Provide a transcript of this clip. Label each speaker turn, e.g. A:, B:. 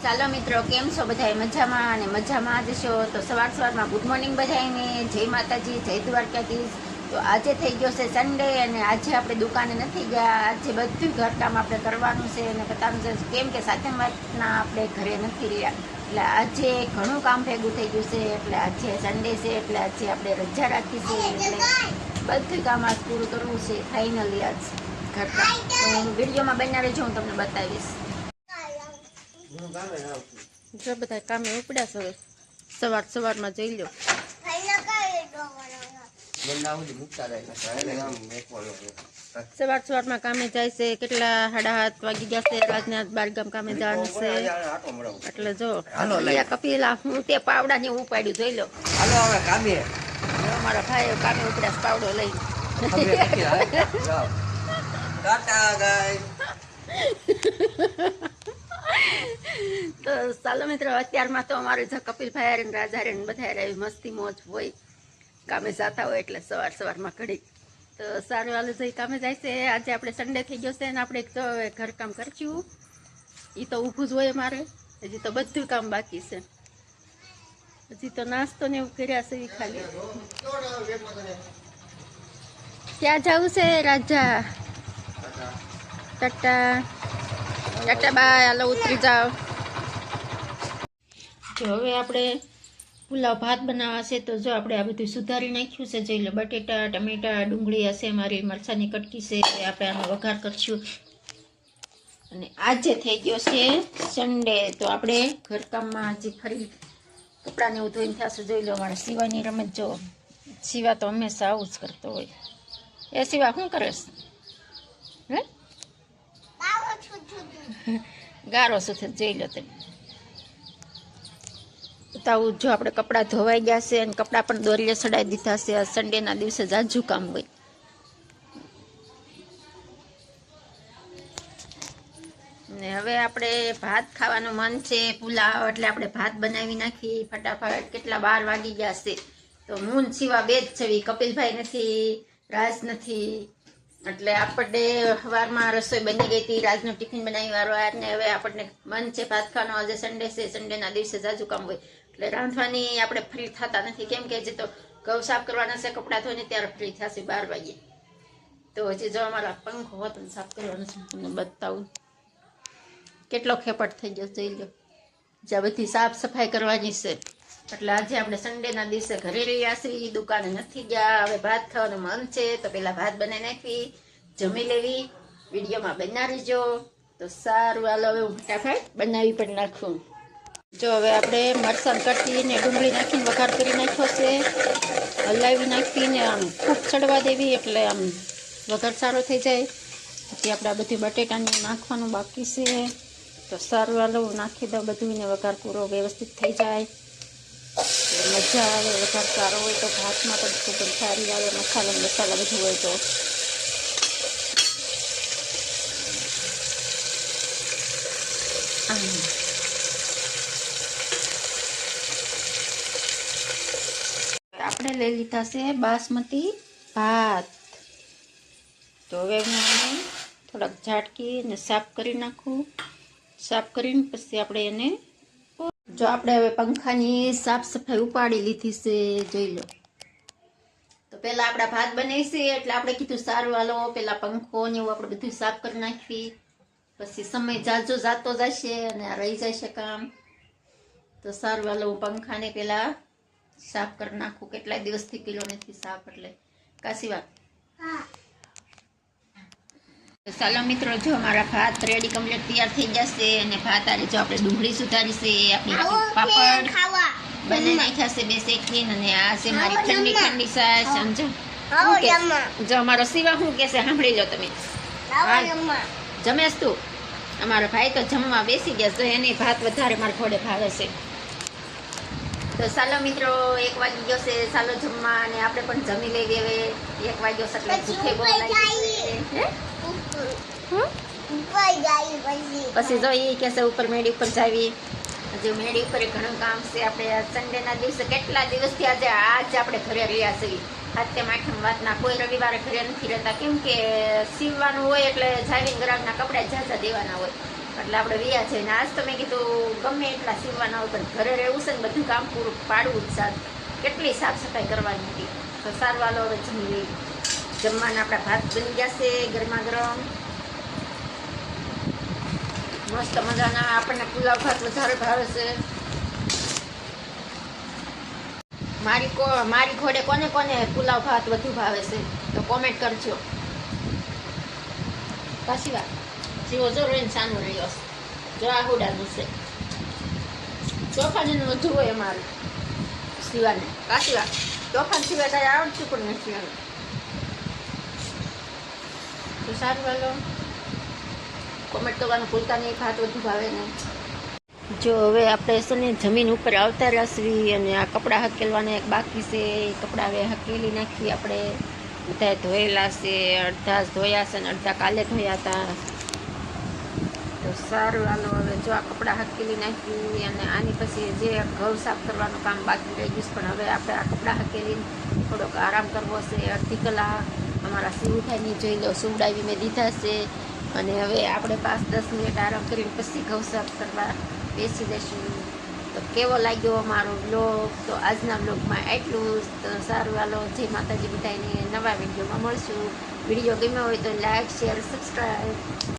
A: ચાલો મિત્રો, કેમ છો બધા? મજામાં અને મજામાં જ છો તો સવારમાં ગુડ મોર્નિંગ બધાને. જય માતાજી, જય દ્વારકાધીશ. તો આજે થઈ ગયો છે સન્ડે અને આજે આપણે દુકાને નથી ગયા. આજે બધું ઘરકામ આપણે કરવાનું છે અને બતાવવાનું છે, કેમ કે સાતમના આપણે ઘરે નથી રહ્યા એટલે આજે ઘણું કામ ભેગું થઈ ગયું છે. એટલે આજે સન્ડે છે એટલે આજે આપણે રજા રાખી છે એટલે બધું કામ આજ પૂરું કરવું છે ફાઇનલી આજ ઘરકામ. તો હું વિડીયોમાં બન્યા રહેજો, હું તમને બતાવીશ. જો બધા કામે ઉપડ્યા છે. સવારમાં જઈ લો. સવારમાં કામે જાય છે. કેટલા 7:30 વાગી ગયા છે. રાજના બારગામ કામે જવાનું છે એટલે જો કપિલા હું તે પાવડા ને ઉપાડ્યું જોઈ લો.
B: હાલો હવે કામે.
A: અમારા ભાઈ કામે ઉપડ્યા પાવડો લઈ.
B: ટાટા ગાય.
A: તો ચાલો મિત્રો, અત્યારમાં તો અમારે જો કપિલભાઈ હારે રાજા હારે બધા હારે મસ્તી મોજ હોય. કામે જતા હોય એટલે સવારમાં ઘડી તો સારું હાલો જઈ કામે જાય છે. આજે આપણે સન્ડે થઈ ગયો છે ને આપણે તો ઘરકામ કરશું. એ તો ઊભું જ હોય અમારે. હજી તો બધું કામ બાકી છે. હજી તો નાસ્તો ને એવું કર્યા છે એ ખાલી. ક્યાં જવું છે રાજા? Tata tata bye. હાલો ઉતરી જાઓ. જો હવે આપણે પુલાવ ભાત બનાવવા છે તો જો આપણે આ બધું સુધારી નાખ્યું છે. જોઈ લો, બટેટા, ટમેટા, ડુંગળી હશે, મારી મરચાંની કટકી છે. આપણે આનો વઘાર કરશું. અને આજે થઈ ગયો છે સન્ડે તો આપણે ઘરકામમાં હજી ફરી કપડાને એવું ધોઈને થશે. જોઈ લો, મારે સિવાની રમત જો. સિવા તો હંમેશા આવું જ કરતો હોય. એ સિવા શું કરેશ? હે ગારો સુથે જોઈ લો તમે. બતાવું જો આપણે કપડાં ધોવાઈ ગયા છે અને કપડાં પણ દોરીએ ચડાવી દીધા છે. આ સન્ડેના દિવસે જાજુ કામ હોય. ને હવે આપણે ભાત ખાવાનું મન છે, પુલાવ, એટલે આપણે ભાત બનાવી નાખી ફટાફટ. કેટલા 12 વાગી ગયા છે તો મૂન સિવા બે જ છે. કપિલભાઈ નથી, રાજ નથી એટલે આપણે સવારમાં રસોઈ બની ગઈ હતી. રાજનું ટિફિન બનાવી વાર ને હવે આપણને મન છે ભાત ખાવાનો. આજે સન્ડે છે, સન્ડેના દિવસે જાજુ કામ હોય એટલે રાંધવાની આપણે ફ્રી થતા નથી. કેમ કે હજી તો ઘઉં સાફ કરવાના છે, કપડાં ધોઈને ત્યારે ફ્રી થશે 12 વાગે. તો હજી જો અમારા પંખો હતો સાફ કરવાનો છે, તમને બતાવું કેટલો ખેપટ થઈ ગયો જોઈ લો. જ્યાં બધી સાફ સફાઈ કરવાની છે એટલે આજે આપણે સન્ડેના દિવસે ઘરે રહ્યા છીએ, દુકાને નથી ગયા. હવે ભાત ખાવાનું મન છે તો પેલા ભાત બનાવી નાખવી, જમી લેવી. વિડીયોમાં બન્યા રહેજો. તો સારું હાલો હવે હું ફટાફટ બનાવી પણ નાખું. જો હવે આપણે મરચાં કટી ને ડુંગળી નાખીને વઘાર કરી નાખ્યો છે. હલાવી નાખીને આમ ખૂબ ચડવા દેવી એટલે આમ વઘાર સારો થઈ જાય. પછી આપણે આ બધું બટેટાને નાખવાનું બાકી છે તો સારું હાલો હું નાખી દઉં બધું ને વઘાર પૂરો વ્યવસ્થિત થઈ જાય. મજા આવે. વઘાર સારો હોય તો ભાતમાં પણ ખૂબ સારી આવે. મસાલા બધું હોય તો આપણે લઈ લીધા છે બાસમતી ભાત. તો હવે હું આને થોડાક ઝાટકી અને સાફ કરી નાખું. સાફ કરીને પછી આપણે એને જો આપણે હવે પંખાની સાફ સફાઈ ઉપાડી લીધી છે જોઈ લો. તો પહેલાં આપણા ભાત બનાવીશે એટલે આપણે કીધું સારું હાલો પહેલાં પંખો ને એવું આપણે બધું સાફ કરી નાખવી. પછી સમય જાજો જાતો જશે અને આ રહી જશે કામ. તો સારું હાલો હું પંખાને પહેલાં સાફ કરી નાખું. કેટલાય દિવસથી કિલો નથી સાફ એટલે કાશી વાત. ચાલો મિત્રો, જો અમારા ભાત રેડી કમ્પ્લીટ તૈયાર થઈ જશે અને ભાત આરે જો આપણે ડુંગળી સુધારી છે, આપણી પાપડ બને નાખ્યા છે 2 શેકીને અને આ છે મારી ઠંડી ઠંડી છાશ. સમજો જો અમારો સિવા શું કે છે સાંભળી લો તમે. જમેશ તું? અમારો ભાઈ તો જમવા બેસી ગયા તો એને ભાત વધારે મારા ઘોડે ભાવે છે. તો ચાલો મિત્રો, 1 વાગી ગયો છે, ચાલો જમવા અને આપણે પણ જમી લેવી. હવે 1 વાગ્યો છે એટલે ભૂખે બહુ લાગી છે. પછી જો એ કે છે ઉપર મેડી ઉપર જાવી. હજી મેડી ઉપર ઘણું કામ છે. આપણે સન્ડેના દિવસે કેટલા દિવસથી આજે આપણે ઘરે રહ્યા છીએ. હાથે માઠમ વાતના કોઈ રવિવારે ઘરે નથી રહેતા કેમ કે સીવવાનું હોય એટલે જાવીને ગ્રાહકના કપડા ઝાઝા દેવાના હોય એટલે આપણે વ્યા છે ને આજ તો મેં કીધું ગમે એટલા સીવવાના હોય પણ ઘરે રહેવું છે ને બધું કામ પૂરું પાડવું જ સારું. કેટલી સાફ સફાઈ કરવાની હતી. તો સારું હાલો હવે જમી લઈએ. જમવાના આપણા ભાત બની જશે ગરમા ગરમ મસ્ત મજાના. આપણને પુલાવ ભાત વધારે ભાવે છે. મારી ઘોડે કોને કોને પુલાવ ભાત વધુ ભાવે છે તો કોમેન્ટ કરજો. પાછી વાત જીવો જો રોઈને સાનું રહ્યો છે. જો આ હુડાનું છે તોફાનીનું વધુ હોય અમારે શિવાને. પાછી વાત તોફાન સિવાય તારે આવડતું પણ નથી. હવે તો સારું હાલો કોમેન્ટ કરવાનું ભૂલતા નહીં. ભાત વધુ ભાવે ને. જો હવે આપણે છે ને જમીન ઉપર આવતા રસવી અને આ કપડાં હકેલવાના એક બાકી છે. કપડાં હવે હકેલી નાખી. આપણે બધા ધોયેલા છે. અડધા ધોયા છે ને અડધા કાલે ધોયા હતા. તો સારું હાલો હવે જો આ કપડાં હકેલી નાખી અને આની પછી જે ઘઉં સાફ કરવાનું કામ બાકી રહી ગયું પણ હવે આપણે આ કપડાં હકેલીને થોડોક આરામ કરવો છે. અડધી કલાક અમારા શિવભાઈની જોઈ લો સુવડાવી મેં દીધા છે અને હવે આપણે 5-10 મિનિટ આરામ કરીને પછી ઘઉં સાફ કરવા બેસી જઈશું. તો કેવો લાગ્યો અમારો બ્લોગ? તો આજના બ્લોગમાં એટલું જ. તો સારું હાલો જય માતાજી બધાને. નવા વિડીયોમાં મળશું. વિડીયો ગમ્યો હોય તો લાઈક શેર સબસ્ક્રાઈબ.